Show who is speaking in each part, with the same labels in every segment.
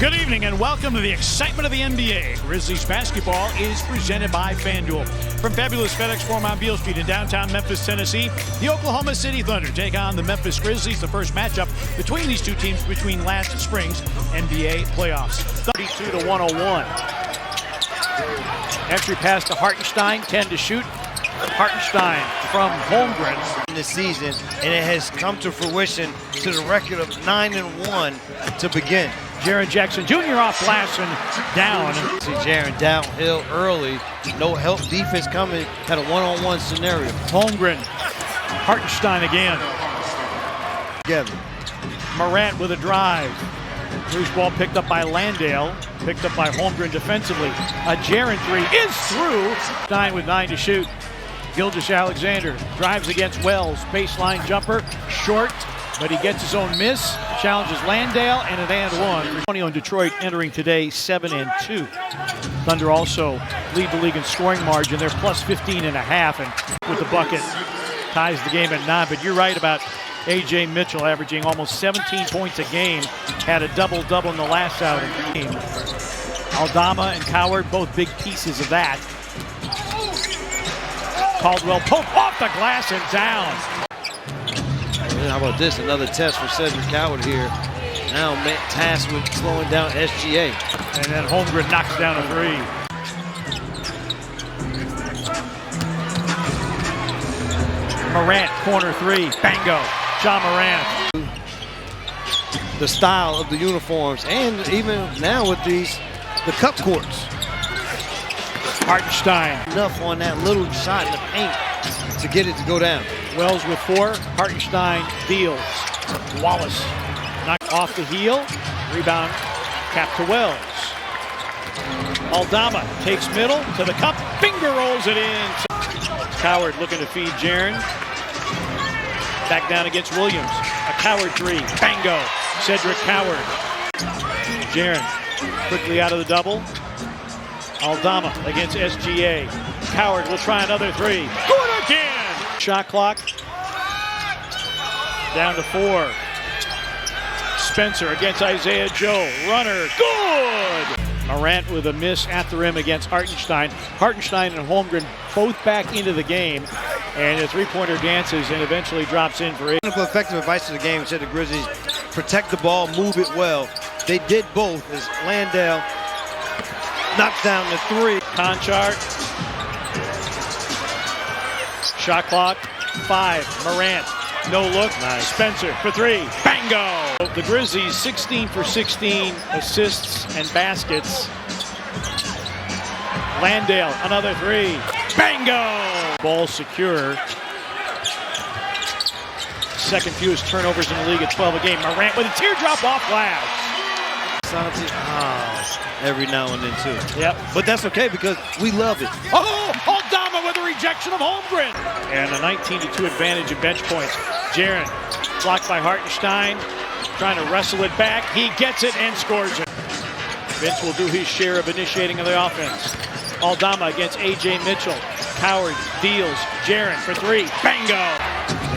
Speaker 1: Good evening and welcome to the excitement of the NBA. Grizzlies basketball is presented by FanDuel. From fabulous FedEx Forum on Beale Street in downtown Memphis, Tennessee, the Oklahoma City Thunder take on the Memphis Grizzlies, the first matchup between these two teams between last spring's NBA playoffs. 32-101. Entry pass to Hartenstein, 10 to shoot. Hartenstein from Holmgren.
Speaker 2: This season, and it has come to fruition to the record of 9-1 to begin.
Speaker 1: Jaren Jackson Jr. off glass and down.
Speaker 2: See Jaren downhill early, no help defense coming, had a one-on-one scenario.
Speaker 1: Holmgren, Hartenstein again.
Speaker 2: Together.
Speaker 1: Morant with a drive. Loose ball picked up by Landale, picked up by Holmgren defensively. A Jaren three is through. Stein with 9 to shoot. Gilgeous-Alexander drives against Wells. Baseline jumper, short, but he gets his own miss. Challenges Landale and an and one. Antonio and Detroit entering today 7-2. Thunder also lead the league in scoring margin. They're plus 15.5, and with the bucket ties the game at 9. But you're right about A.J. Mitchell averaging almost 17 points a game. Had a double-double in the last outing. Aldama and Coward, both big pieces of that. Caldwell poke off the glass and down.
Speaker 2: And how about this? Another test for Cedric Coward here. Now tasked with slowing down SGA.
Speaker 1: And then Holmgren knocks down a three. Morant, corner three. Bango. John Morant.
Speaker 2: The style of the uniforms, and even now with the cup courts.
Speaker 1: Hartenstein.
Speaker 2: Enough on that little shot in the paint to get it to go down.
Speaker 1: Wells with 4. Hartenstein deals. Wallace knocked off the heel. Rebound cap to Wells. Aldama takes middle to the cup. Finger rolls it in. Coward looking to feed Jaren. Back down against Williams. A Coward three. Bango. Cedric Coward. Jaren quickly out of the double. Aldama against SGA. Coward will try another three. Good again! Shot clock down to 4. Spencer against Isaiah Joe. Runner, good! Morant with a miss at the rim against Hartenstein. Hartenstein and Holmgren both back into the game. And a three-pointer dances and eventually drops in for 8.
Speaker 2: Effective advice to the game said the Grizzlies protect the ball, move it well. They did both as Landale knocks down the 3.
Speaker 1: Conchart. Shot clock, 5. Morant, no look. Nice. Spencer for 3. Bango! The Grizzlies 16 for 16 assists and baskets. Landale, another 3. Bango! Ball secure. Second fewest turnovers in the league at 12 a game. Morant with a teardrop off glass.
Speaker 2: Every now and then too.
Speaker 1: Yep.
Speaker 2: But that's okay because we love it.
Speaker 1: Oh, Aldama with a rejection of Holmgren. And a 19-2 advantage at bench points. Jaren blocked by Hartenstein. Trying to wrestle it back. He gets it and scores it. Vince will do his share of initiating of the offense. Aldama against A.J. Mitchell. Coward deals. Jaren for 3. Bango!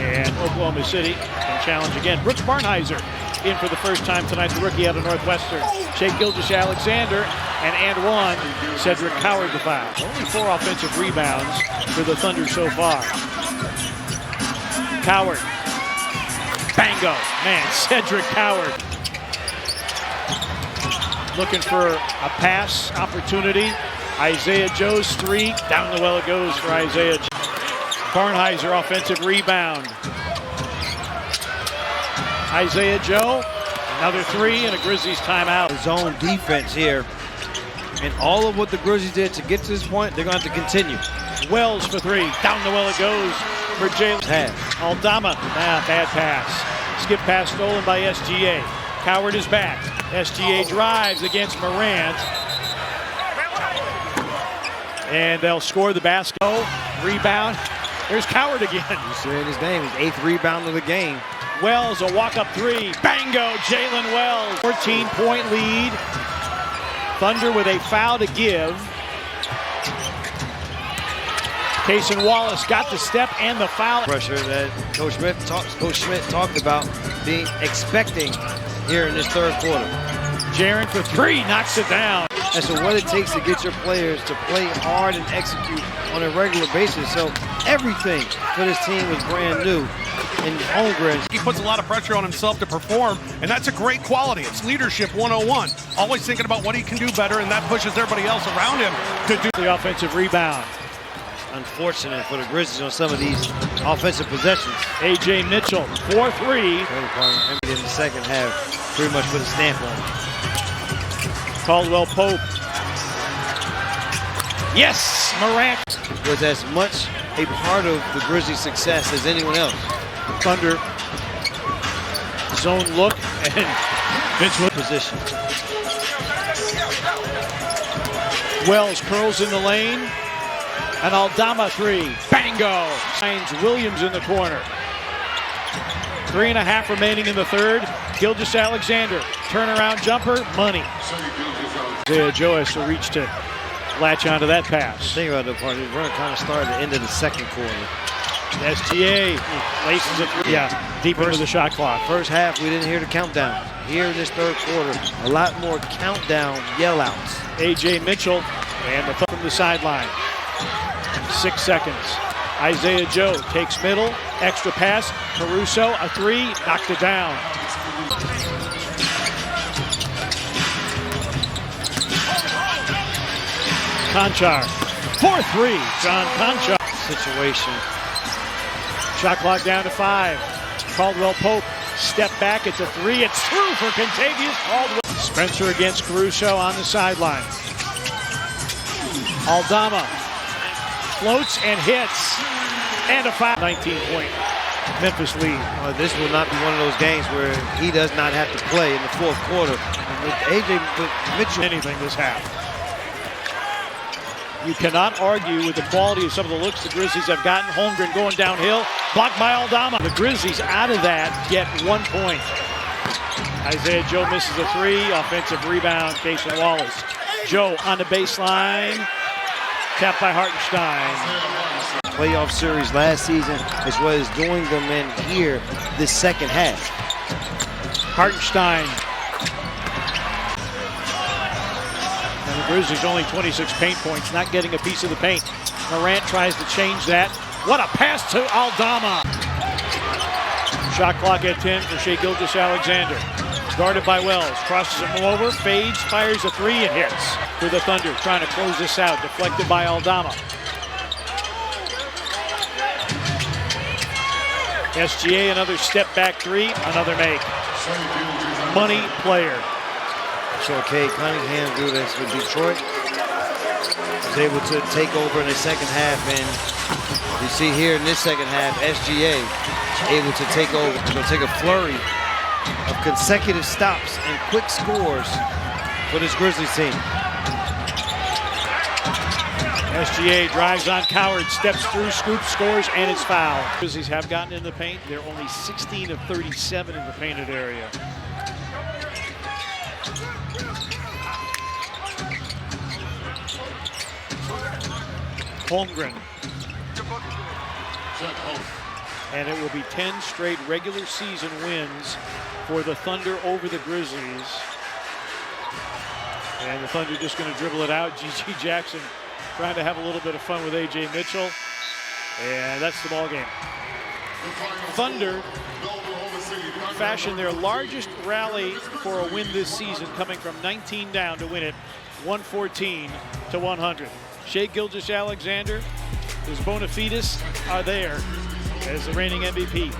Speaker 1: And Oklahoma City can challenge again. Brooks Barnhizer in for the first time tonight, the rookie out of Northwestern. Shea Gilgeous-Alexander and one. Cedric Coward the foul. Only 4 offensive rebounds for the Thunder so far. Coward. Bango. Man, Cedric Coward. Looking for a pass opportunity. Isaiah Joe's 3. Down the well it goes for Isaiah. Barnhizer offensive rebound. Isaiah Joe, another 3 and a Grizzlies timeout.
Speaker 2: Zone defense here. And all of what the Grizzlies did to get to this point, they're going to have to continue.
Speaker 1: Wells for 3. Down the well it goes for Jalen. Aldama, bad pass. Skip pass stolen by SGA. Coward is back. SGA drives against Morant. And they'll score the basket. Rebound. There's Coward again.
Speaker 2: You see his name, his 8th rebound of the game.
Speaker 1: Wells, a walk-up 3. Bango, Jalen Wells. 14-point lead. Thunder with a foul to give. Cason Wallace got the step and the foul.
Speaker 2: Pressure that Coach Schmidt talked about expecting here in this third quarter.
Speaker 1: Jaren for three, knocks it down.
Speaker 2: And so what it takes to get your players to play hard and execute on a regular basis. So everything for this team was brand new and hungry.
Speaker 3: He puts a lot of pressure on himself to perform, and that's a great quality. It's leadership 101. Always thinking about what he can do better, and that pushes everybody else around him to do
Speaker 1: the offensive rebound.
Speaker 2: Unfortunate for the Grizzlies on some of these offensive possessions.
Speaker 1: A.J. Mitchell, 4-3.
Speaker 2: In the second half, pretty much put a stamp on it.
Speaker 1: Caldwell Pope. Yes, Morant.
Speaker 2: Was as much a part of the Grizzlies' success as anyone else.
Speaker 1: Thunder. Zone look and Vince with
Speaker 2: position.
Speaker 1: Wells curls in the lane. An Aldama three. Bango! Finds Williams in the corner. 3.5 remaining in the third. Gilgeous-Alexander. Turnaround jumper. Money. Isaiah Joe has to reach to latch onto that pass.
Speaker 2: Think about the part. The run kind of started at the end of the second quarter.
Speaker 1: SGA laces it through. Yeah, deeper into the shot clock.
Speaker 2: First half, we didn't hear the countdown. Here in this third quarter, a lot more countdown yell-outs.
Speaker 1: A.J. Mitchell and the from the sideline. 6 seconds. Isaiah Joe takes middle, extra pass. Caruso, a three, knocked it down. Conchar, 4-3, John Conchar.
Speaker 2: Situation.
Speaker 1: Shot clock down to 5. Caldwell Pope, step back, it's a three, it's through for Contavious Caldwell. Spencer against Caruso on the sideline. Aldama floats and hits, and a foul. 19-point Memphis lead.
Speaker 2: This will not be one of those games where he does not have to play in the fourth quarter. With A.J. Mitchell.
Speaker 1: Anything this half. You cannot argue with the quality of some of the looks the Grizzlies have gotten. Holmgren going downhill, blocked by Aldama. The Grizzlies out of that get 1 point. Isaiah Joe misses a three, offensive rebound, Jason Wallace. Joe on the baseline, tapped by Hartenstein.
Speaker 2: Playoff series last season as well as doing them in here this second half.
Speaker 1: Hartenstein. And the Grizzlies only 26 paint points, not getting a piece of the paint. Morant tries to change that. What a pass to Aldama. Shot clock at 10 for Shai Gilgeous-Alexander. Guarded by Wells, crosses him over, fades, fires a three, and hits. For the Thunder, trying to close this out, deflected by Aldama. SGA, another step back three, another make. Money player.
Speaker 2: So Cade Cunningham do this with Detroit. Was able to take over in the second half, and you see here in this second half, SGA able to take over. It's going to take a flurry of consecutive stops and quick scores for this Grizzlies team.
Speaker 1: SGA drives on Coward, steps through, scoops, scores, and it's foul. Grizzlies have gotten in the paint. They're only 16 of 37 in the painted area. Holmgren. And it will be 10 straight regular season wins for the Thunder over the Grizzlies. And the Thunder just going to dribble it out. G.G. Jackson trying to have a little bit of fun with A.J. Mitchell. And that's the ball game. Thunder fashioned their largest rally for a win this season, coming from 19 down to win it 114 to 100. Shai Gilgeous-Alexander, his bona fides are there as the reigning MVP.